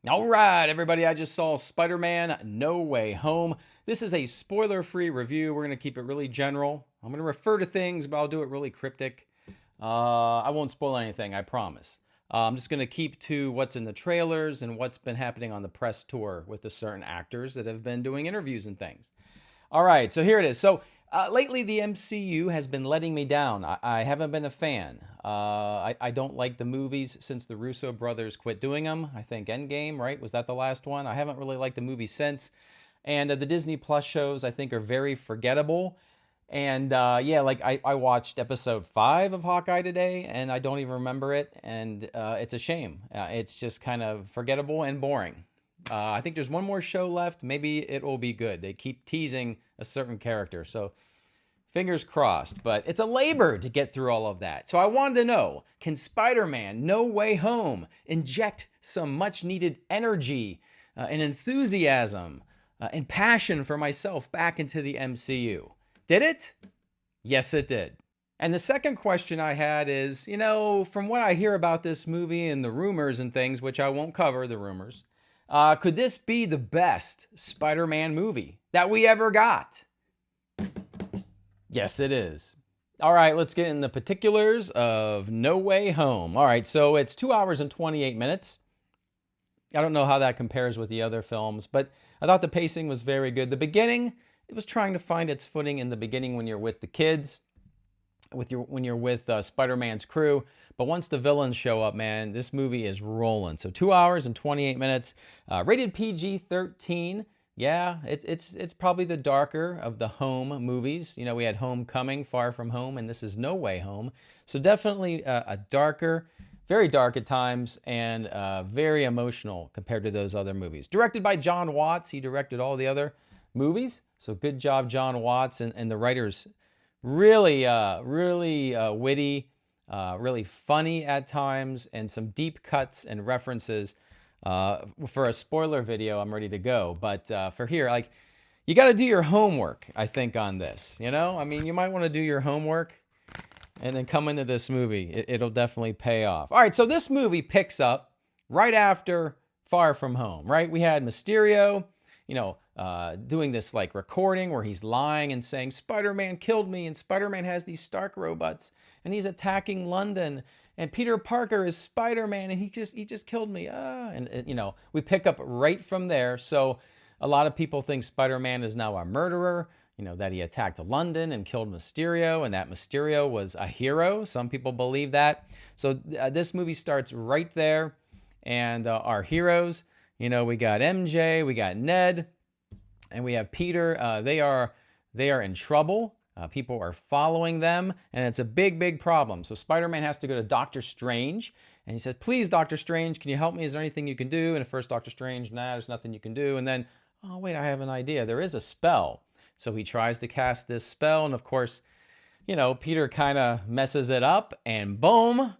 All right, everybody, I just saw Spider Man No Way Home. This is a spoiler free review. We're going to keep it really general. I'm going to refer to things, but I'll do it really cryptic. I won't spoil anything, I promise. I'm just going to keep to what's in the trailers and what's been happening on the press tour with the certain actors that have been doing interviews and things. All right, so here it is. So lately, the MCU has been letting me down. I haven't been a fan. I don't like the movies since the Russo brothers quit doing them. I think Endgame, right? Was that the last one? I haven't really liked the movie since. And the Disney Plus shows, I think, are very forgettable. And yeah, like I watched episode 5 of Hawkeye today, and I don't even remember it. And it's a shame. It's just kind of forgettable and boring. I think there's one more show left. Maybe it will be good. They keep teasing a certain character. So fingers crossed. But it's a labor to get through all of that. So I wanted to know, can Spider Man No Way Home inject some much needed energy and enthusiasm and passion for myself back into the MCU? Did it? Yes, it did. And the second question I had is, from what I hear about this movie and the rumors and things, which I won't cover the rumors, could this be the best Spider Man movie that we ever got? Yes, it is. All right, let's get in the particulars of No Way Home. All right, so it's 2 hours and 28 minutes. I don't know how that compares with the other films, but I thought the pacing was very good. The beginning, it was trying to find its footing in the beginning when you're with the kids, when you're with Spider-Man's crew. But once the villains show up, man, this movie is rolling. So 2 hours and 28 minutes, rated PG-13. Yeah, it's probably the darker of the home movies. We had Homecoming, Far From Home, and this is No Way Home. So definitely a darker, very dark at times, and very emotional compared to those other movies. Directed by John Watts. He directed all the other movies. So good job, John Watts, and the writers. Really witty, really funny at times, and some deep cuts and references. For a spoiler video, I'm ready to go. But for here, like, you got to do your homework, I think, on this. I mean, you might want to do your homework and then come into this movie. It'll definitely pay off. All right, so this movie picks up right after Far From Home, right? We had Mysterio, doing this like recording where he's lying and saying Spider-Man killed me, and Spider-Man has these Stark robots and he's attacking London, and Peter Parker is Spider-Man and he just killed me. And we pick up right from there. So a lot of people think Spider-Man is now a murderer. That he attacked London and killed Mysterio, and that Mysterio was a hero. Some people believe that. So this movie starts right there, and our heroes. We got MJ, we got Ned, and we have Peter. They are in trouble. People are following them, and it's a big problem. So Spider-Man has to go to Doctor Strange, and he said, "Please, Doctor Strange, can you help me? Is there anything you can do?" And at first, Doctor Strange, "Nah, there's nothing you can do." And then, "Oh wait, I have an idea. There is a spell." So he tries to cast this spell, and of course, Peter kind of messes it up, and boom,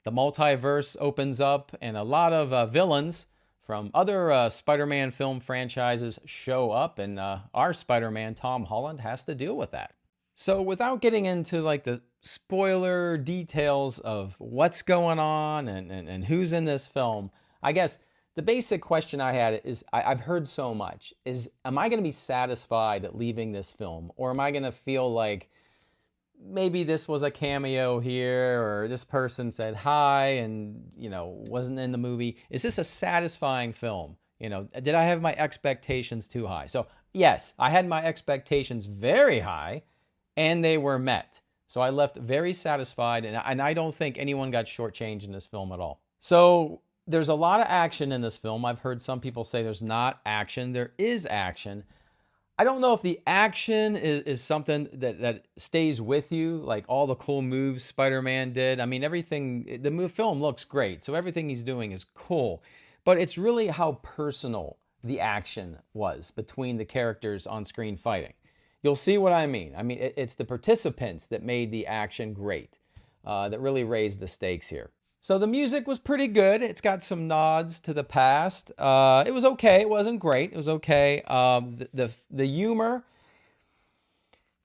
the multiverse opens up, and a lot of villains from other Spider-Man film franchises show up, and our Spider-Man, Tom Holland, has to deal with that. So without getting into like the spoiler details of what's going on and who's in this film, I guess the basic question I had is I've heard so much is, am I going to be satisfied leaving this film, or am I going to feel like maybe this was a cameo here, or this person said hi and wasn't in the movie? Is this a satisfying film? Did I have my expectations too high? So yes, I had my expectations very high, and they were met. So I left very satisfied, and I don't think anyone got shortchanged in this film at all. So there's a lot of action in this film. I've heard some people say there's not action. There is action. I don't know if the action is something that stays with you, like all the cool moves Spider-Man did. I mean, everything, the film looks great, so everything he's doing is cool. But it's really how personal the action was between the characters on screen fighting. You'll see what I mean. I mean, it's the participants that made the action great, that really raised the stakes here. So the music was pretty good. It's got some nods to the past. It was okay. It wasn't great. It was okay. The humor.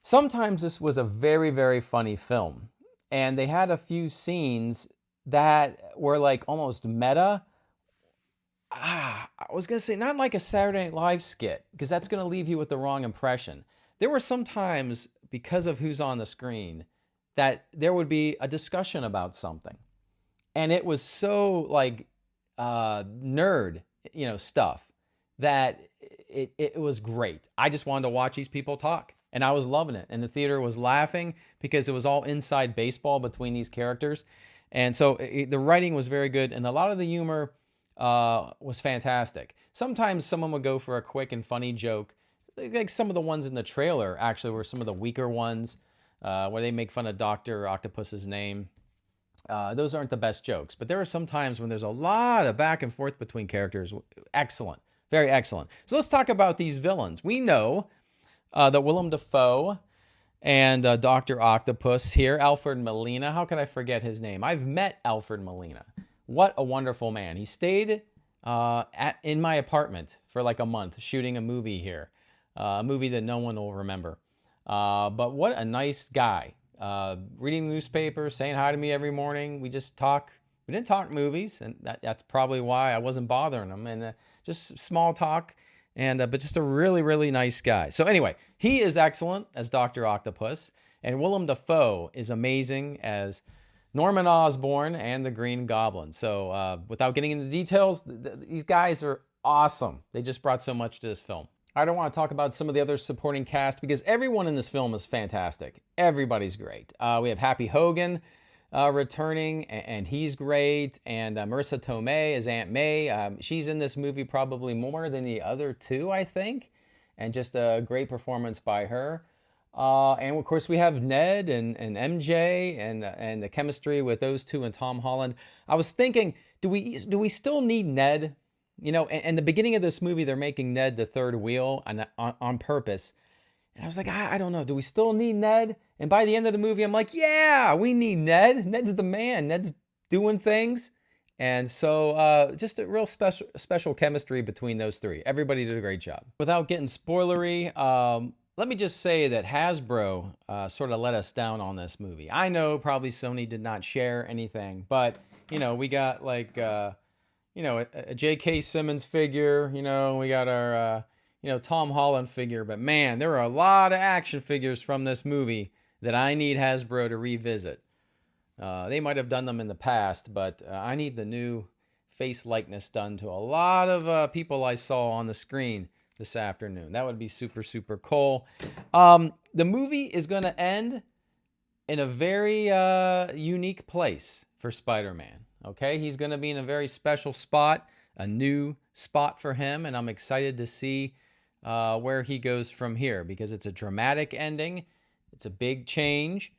Sometimes this was a very funny film, and they had a few scenes that were like almost meta. I was going to say, not like a Saturday Night Live skit, because that's going to leave you with the wrong impression. There were some times, because of who's on the screen, that there would be a discussion about something. And it was so like nerd, stuff that it was great. I just wanted to watch these people talk, and I was loving it. And the theater was laughing because it was all inside baseball between these characters. And so the writing was very good, and a lot of the humor was fantastic. Sometimes someone would go for a quick and funny joke, like some of the ones in the trailer actually were some of the weaker ones, where they make fun of Dr. Octopus's name. Those aren't the best jokes, but there are some times when there's a lot of back and forth between characters. Excellent. Very excellent. So let's talk about these villains. We know that Willem Dafoe and Dr. Octopus here, Alfred Molina. How could I forget his name? I've met Alfred Molina. What a wonderful man. He stayed in my apartment for like a month shooting a movie here, a movie that no one will remember. But what a nice guy. Reading the newspaper, saying hi to me every morning. We just talk. We didn't talk movies, and that's probably why I wasn't bothering him. And just small talk, and but just a really, really nice guy. So anyway, he is excellent as Dr. Octopus, and Willem Dafoe is amazing as Norman Osborn and the Green Goblin. So without getting into the details, these guys are awesome. They just brought so much to this film. I don't want to talk about some of the other supporting cast because everyone in this film is fantastic. Everybody's great. We have Happy Hogan returning, and he's great. And Marissa Tomei as Aunt May. She's in this movie probably more than the other two, I think. And just a great performance by her. And of course we have Ned and MJ and the chemistry with those two and Tom Holland. I was thinking, do we still need Ned? In the beginning of this movie, they're making Ned the third wheel on purpose. And I was like, I don't know. Do we still need Ned? And by the end of the movie, I'm like, yeah, we need Ned. Ned's the man. Ned's doing things. And so just a real special chemistry between those three. Everybody did a great job. Without getting spoilery, let me just say that Hasbro sort of let us down on this movie. I know probably Sony did not share anything, but, we got like... a J.K. Simmons figure, we got our, Tom Holland figure. But man, there are a lot of action figures from this movie that I need Hasbro to revisit. They might have done them in the past, but I need the new face likeness done to a lot of people I saw on the screen this afternoon. That would be super, super cool. The movie is going to end in a very unique place for Spider-Man. Okay, he's going to be in a very special spot, a new spot for him, and I'm excited to see where he goes from here because it's a dramatic ending. It's a big change,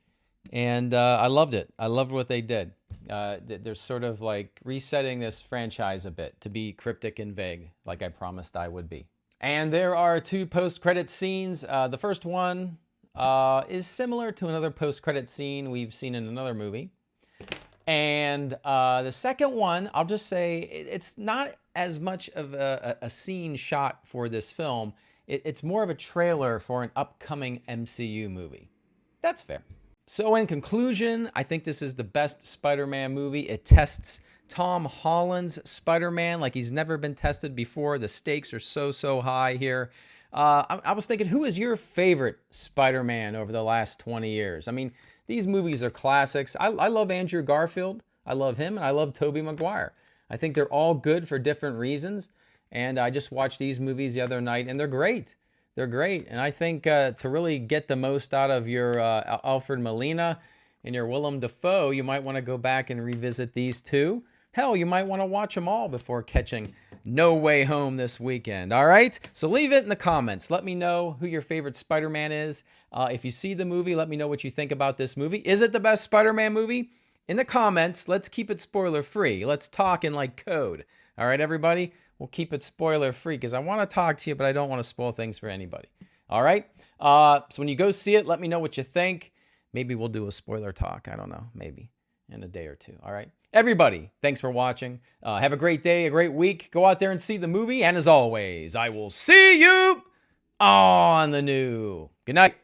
and I loved it. I loved what they did. They're sort of like resetting this franchise a bit to be cryptic and vague, like I promised I would be. And there are two post-credit scenes. The first one is similar to another post-credit scene we've seen in another movie. And the second one, I'll just say, it's not as much of a scene shot for this film. It's more of a trailer for an upcoming MCU movie. That's fair. So in conclusion, I think this is the best Spider-Man movie. It tests Tom Holland's Spider-Man like he's never been tested before. The stakes are so high here. I was thinking, who is your favorite Spider-Man over the last 20 years? I mean, these movies are classics. I love Andrew Garfield. I love him, and I love Tobey Maguire. I think they're all good for different reasons, and I just watched these movies the other night, and they're great. They're great, and I think to really get the most out of your Alfred Molina and your Willem Dafoe, you might want to go back and revisit these two. Hell, you might want to watch them all before catching No Way Home this weekend, all right? So leave it in the comments. Let me know who your favorite Spider-Man is. If you see the movie, let me know what you think about this movie. Is it the best Spider-Man movie? In the comments, let's keep it spoiler-free. Let's talk in like code. All right, everybody? We'll keep it spoiler-free because I want to talk to you, but I don't want to spoil things for anybody. All right? So when you go see it, let me know what you think. Maybe we'll do a spoiler talk. I don't know. Maybe in a day or two. All right? Everybody, thanks for watching. Have a great day, a great week. Go out there and see the movie. And as always, I will see you on the new. Good night.